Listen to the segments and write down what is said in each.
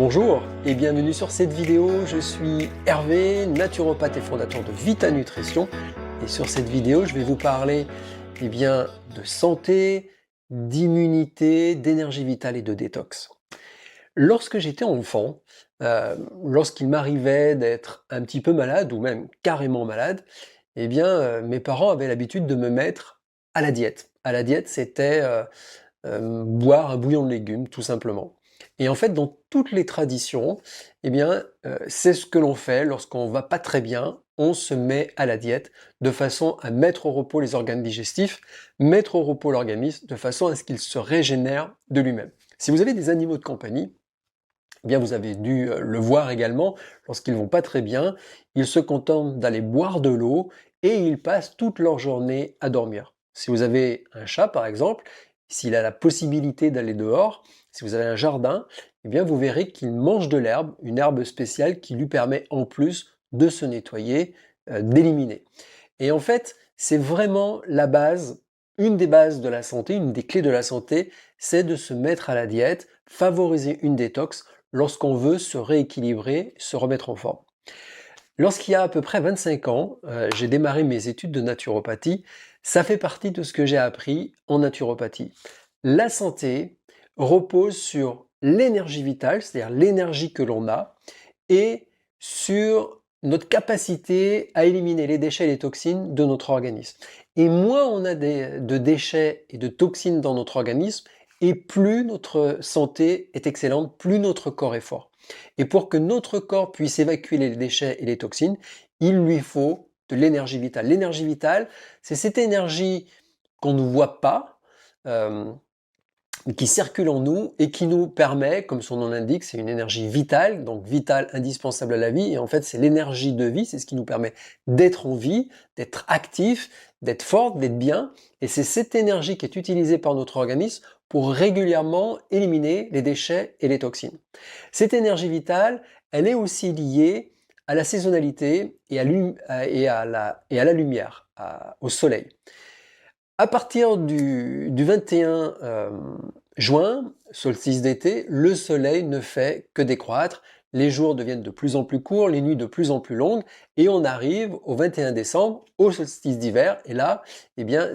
Bonjour et bienvenue sur cette vidéo, je suis Hervé, naturopathe et fondateur de Vita Nutrition et sur cette vidéo je vais vous parler de santé, d'immunité, d'énergie vitale et de détox. Lorsque j'étais enfant, lorsqu'il m'arrivait d'être un petit peu malade ou même carrément malade, mes parents avaient l'habitude de me mettre à la diète. À la diète, c'était boire un bouillon de légumes, tout simplement. Et en fait, dans toutes les traditions, c'est ce que l'on fait lorsqu'on va pas très bien, on se met à la diète de façon à mettre au repos les organes digestifs, mettre au repos l'organisme de façon à ce qu'il se régénère de lui-même. Si vous avez des animaux de compagnie, vous avez dû le voir également, lorsqu'ils vont pas très bien, ils se contentent d'aller boire de l'eau et ils passent toute leur journée à dormir. Si vous avez un chat par exemple, s'il a la possibilité d'aller dehors, si vous avez un jardin, vous verrez qu'il mange de l'herbe, une herbe spéciale qui lui permet en plus de se nettoyer, d'éliminer. Et en fait, c'est vraiment la base, une des bases de la santé, une des clés de la santé, c'est de se mettre à la diète, favoriser une détox lorsqu'on veut se rééquilibrer, se remettre en forme. Lorsqu'il y a à peu près 25 ans, j'ai démarré mes études de naturopathie. Ça fait partie de ce que j'ai appris en naturopathie. La santé repose sur l'énergie vitale, c'est-à-dire l'énergie que l'on a, et sur notre capacité à éliminer les déchets et les toxines de notre organisme. Et moins on a de déchets et de toxines dans notre organisme, et plus notre santé est excellente, plus notre corps est fort. Et pour que notre corps puisse évacuer les déchets et les toxines, il lui faut de l'énergie vitale. L'énergie vitale, c'est cette énergie qu'on ne voit pas, euh, qui circule en nous et qui nous permet, comme son nom l'indique, c'est une énergie vitale, donc vitale, indispensable à la vie, et en fait c'est l'énergie de vie, c'est ce qui nous permet d'être en vie, d'être actif, d'être fort, d'être bien, et c'est cette énergie qui est utilisée par notre organisme pour régulièrement éliminer les déchets et les toxines. Cette énergie vitale, elle est aussi liée à la saisonnalité et à la lumière, au soleil. À partir du 21 juin, solstice d'été, le soleil ne fait que décroître, les jours deviennent de plus en plus courts, les nuits de plus en plus longues, et on arrive au 21 décembre, au solstice d'hiver, et là,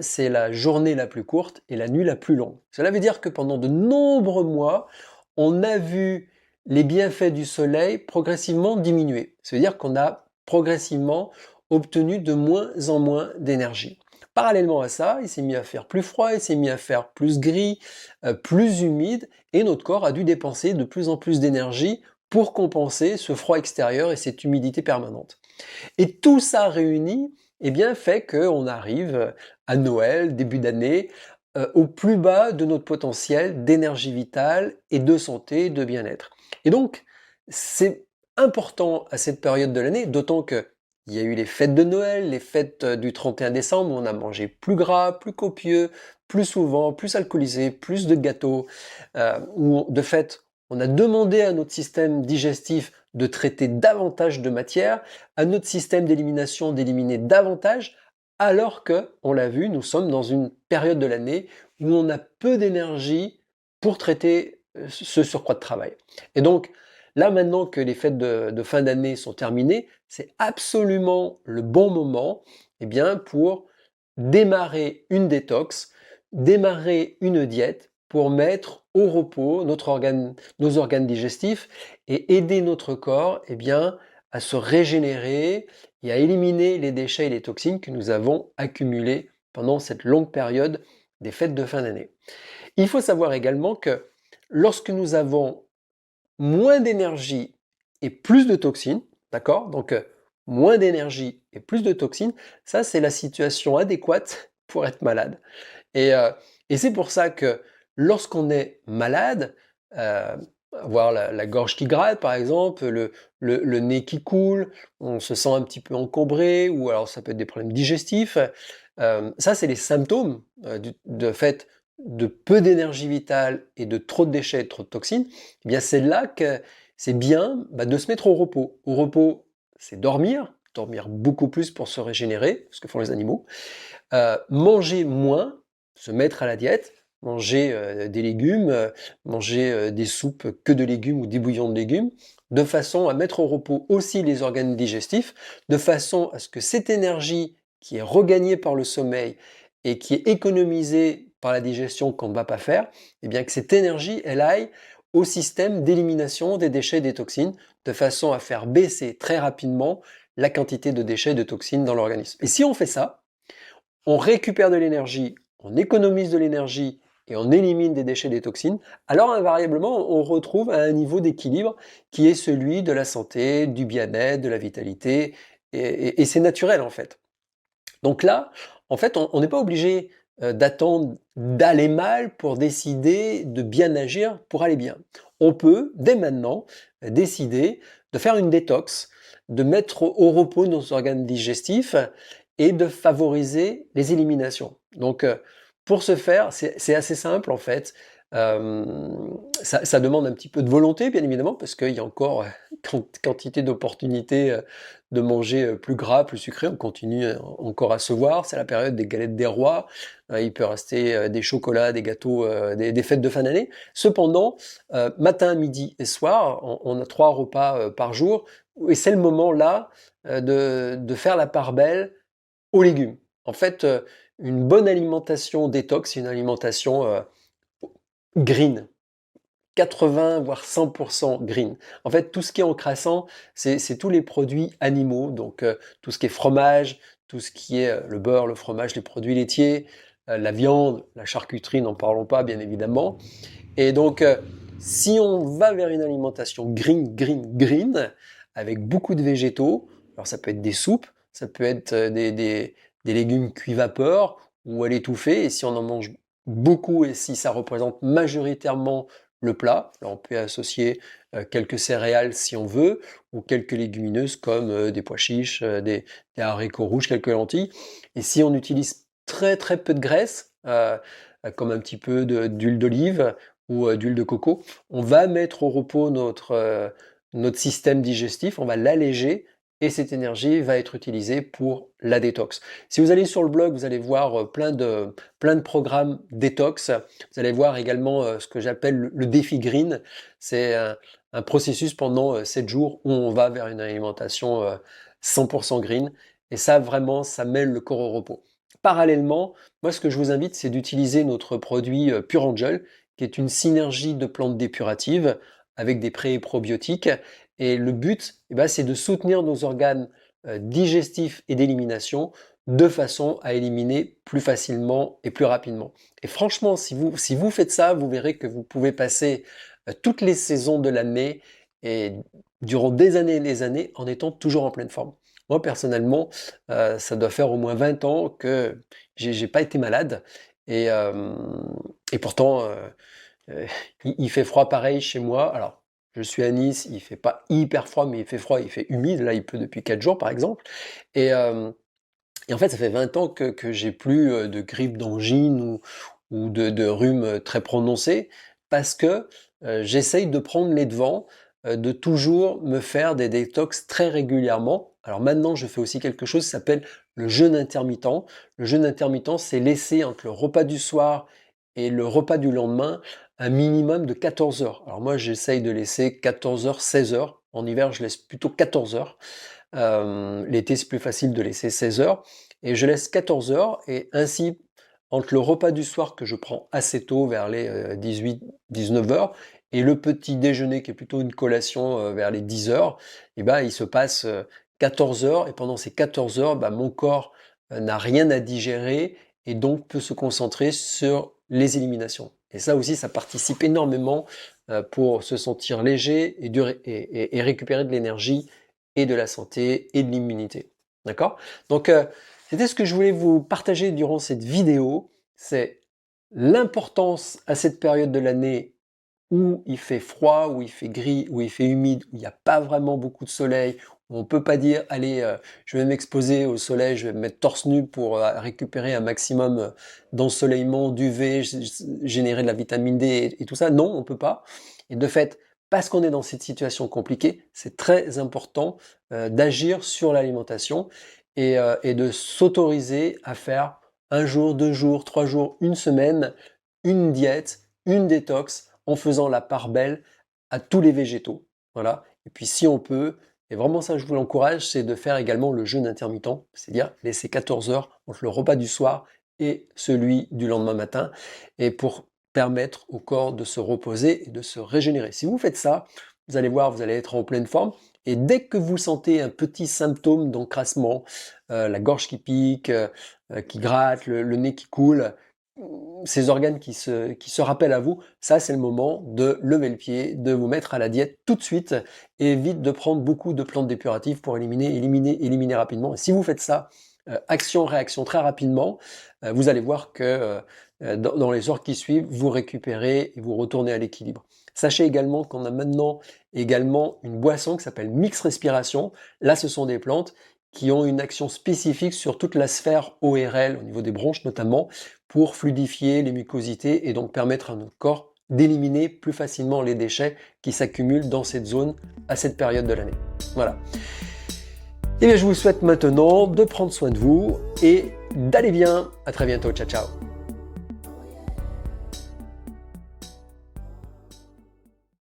c'est la journée la plus courte et la nuit la plus longue. Cela veut dire que pendant de nombreux mois, on a vu les bienfaits du soleil progressivement diminuer. Ça veut dire qu'on a progressivement obtenu de moins en moins d'énergie. Parallèlement à ça, il s'est mis à faire plus froid, il s'est mis à faire plus gris, plus humide, et notre corps a dû dépenser de plus en plus d'énergie pour compenser ce froid extérieur et cette humidité permanente. Et tout ça réuni, fait qu'on arrive à Noël, début d'année, au plus bas de notre potentiel d'énergie vitale et de santé, de bien-être. Et donc, c'est important à cette période de l'année, d'autant que il y a eu les fêtes de Noël, les fêtes du 31 décembre, où on a mangé plus gras, plus copieux, plus souvent, plus alcoolisé, plus de gâteaux, où de fait, on a demandé à notre système digestif de traiter davantage de matière, à notre système d'élimination d'éliminer davantage, alors que, on l'a vu, nous sommes dans une période de l'année où on a peu d'énergie pour traiter ce surcroît de travail. Et donc, là maintenant que les fêtes de fin d'année sont terminées, c'est absolument le bon moment pour démarrer une détox, démarrer une diète pour mettre au repos nos organes digestifs et aider notre corps à se régénérer et à éliminer les déchets et les toxines que nous avons accumulés pendant cette longue période des fêtes de fin d'année. Il faut savoir également que lorsque nous avons moins d'énergie et plus de toxines, d'accord? Donc moins d'énergie et plus de toxines, ça c'est la situation adéquate pour être malade. Et, euh, et c'est pour ça que lorsqu'on est malade, euh, avoir la gorge qui gratte par exemple, le nez qui coule, on se sent un petit peu encombré, ou alors ça peut être des problèmes digestifs, ça c'est les symptômes de fait de peu d'énergie vitale et de trop de déchets et trop de toxines. C'est là que c'est bien de se mettre au repos. Au repos, c'est dormir beaucoup plus pour se régénérer, ce que font les animaux, manger moins, se mettre à la diète, manger des légumes, manger des soupes que de légumes ou des bouillons de légumes, de façon à mettre au repos aussi les organes digestifs, de façon à ce que cette énergie qui est regagnée par le sommeil et qui est économisée par la digestion qu'on ne va pas faire, et bien que cette énergie, elle aille au système d'élimination des déchets et des toxines, de façon à faire baisser très rapidement la quantité de déchets et de toxines dans l'organisme. Et si on fait ça, on récupère de l'énergie, on économise de l'énergie et on élimine des déchets, des toxines, alors invariablement on retrouve un niveau d'équilibre qui est celui de la santé, du bien-être, de la vitalité, et c'est naturel en fait. Donc là, en fait, on n'est pas obligé d'attendre d'aller mal pour décider de bien agir pour aller bien. On peut, dès maintenant, décider de faire une détox, de mettre au repos nos organes digestifs et de favoriser les éliminations. Donc, pour ce faire, c'est assez simple en fait. Euh, ça demande un petit peu de volonté, bien évidemment, parce qu'il y a encore quantité d'opportunités de manger plus gras, plus sucré. On continue encore à se voir. C'est la période des galettes des rois. Il peut rester des chocolats, des gâteaux, des fêtes de fin d'année. Cependant, matin, midi et soir, on a 3 repas par jour. Et c'est le moment là de faire la part belle aux légumes. En fait, une bonne alimentation détox, c'est une alimentation green. 80 voire 100% green. En fait, tout ce qui est encrassant, c'est tous les produits animaux, donc tout ce qui est fromage, tout ce qui est le beurre, le fromage, les produits laitiers, la viande, la charcuterie, n'en parlons pas bien évidemment. Et donc, si on va vers une alimentation green, green, green, avec beaucoup de végétaux, alors ça peut être des soupes, ça peut être des légumes cuits vapeur ou à l'étouffer, et si on en mange beaucoup et si ça représente majoritairement le plat, alors on peut associer quelques céréales si on veut, ou quelques légumineuses comme des pois chiches, des haricots rouges, quelques lentilles. Et si on utilise très très peu de graisse, comme un petit peu d'huile d'olive, ou d'huile de coco, on va mettre au repos notre système digestif, on va l'alléger et cette énergie va être utilisée pour la détox. Si vous allez sur le blog, vous allez voir plein de programmes détox. Vous allez voir également ce que j'appelle le défi green. C'est un processus pendant 7 jours où on va vers une alimentation 100% green. Et ça, vraiment, ça mêle le corps au repos. Parallèlement, moi, ce que je vous invite, c'est d'utiliser notre produit Pure Angel, qui est une synergie de plantes dépuratives avec des pré- et probiotiques. Et le but, c'est de soutenir nos organes digestifs et d'élimination de façon à éliminer plus facilement et plus rapidement. Et franchement, si vous faites ça, vous verrez que vous pouvez passer toutes les saisons de l'année et durant des années et des années en étant toujours en pleine forme. Moi, personnellement, ça doit faire au moins 20 ans que j'ai pas été malade. Et, euh, et pourtant, il fait froid pareil chez moi. Alors, je suis à Nice, il fait pas hyper froid, mais il fait froid, il fait humide. Là, il pleut depuis 4 jours, par exemple. Et, euh, et en fait, ça fait 20 ans que j'ai plus de grippe d'angine ou de rhume très prononcé, parce que j'essaye de prendre les devants, de toujours me faire des détox très régulièrement. Alors maintenant, je fais aussi quelque chose qui s'appelle le jeûne intermittent. Le jeûne intermittent, c'est laisser entre le repas du soir et le repas du lendemain un minimum de 14 heures. Alors moi, j'essaye de laisser 14 heures, 16 heures. En hiver, je laisse plutôt 14 heures. L'été, c'est plus facile de laisser 16 heures. Et je laisse 14 heures. Et ainsi, entre le repas du soir que je prends assez tôt, vers les 18-19 heures, et le petit déjeuner qui est plutôt une collation vers les 10 heures, il se passe 14 heures. Et pendant ces 14 heures, mon corps n'a rien à digérer et donc peut se concentrer sur les éliminations. Et ça aussi, ça participe énormément pour se sentir léger et récupérer de l'énergie et de la santé et de l'immunité. D'accord? Donc, c'était ce que je voulais vous partager durant cette vidéo. C'est l'importance à cette période de l'année où il fait froid, où il fait gris, où il fait humide, où il n'y a pas vraiment beaucoup de soleil, où on peut pas dire, allez, je vais m'exposer au soleil, je vais me mettre torse nu pour récupérer un maximum d'ensoleillement, d'UV, générer de la vitamine D et tout ça. Non, on peut pas. Et de fait, parce qu'on est dans cette situation compliquée, c'est très important d'agir sur l'alimentation et de s'autoriser à faire un jour, 2 jours, 3 jours, une semaine, une diète, une détox, en faisant la part belle à tous les végétaux. Voilà. Et puis si on peut, et vraiment ça je vous l'encourage, c'est de faire également le jeûne intermittent, c'est-à-dire laisser 14 heures entre le repas du soir et celui du lendemain matin, et pour permettre au corps de se reposer et de se régénérer. Si vous faites ça, vous allez voir, vous allez être en pleine forme, et dès que vous sentez un petit symptôme d'encrassement, la gorge qui pique, qui gratte, le nez qui coule, ces organes qui se rappellent à vous, ça c'est le moment de lever le pied, de vous mettre à la diète tout de suite, et évite de prendre beaucoup de plantes dépuratives pour éliminer rapidement. Et si vous faites ça, action-réaction très rapidement, vous allez voir que dans les heures qui suivent, vous récupérez et vous retournez à l'équilibre. Sachez également qu'on a maintenant également une boisson qui s'appelle Mix Respiration. Là, ce sont des plantes qui ont une action spécifique sur toute la sphère ORL, au niveau des bronches notamment, pour fluidifier les mucosités et donc permettre à notre corps d'éliminer plus facilement les déchets qui s'accumulent dans cette zone à cette période de l'année. Voilà. Et bien, je vous souhaite maintenant de prendre soin de vous et d'aller bien. À très bientôt. Ciao, ciao.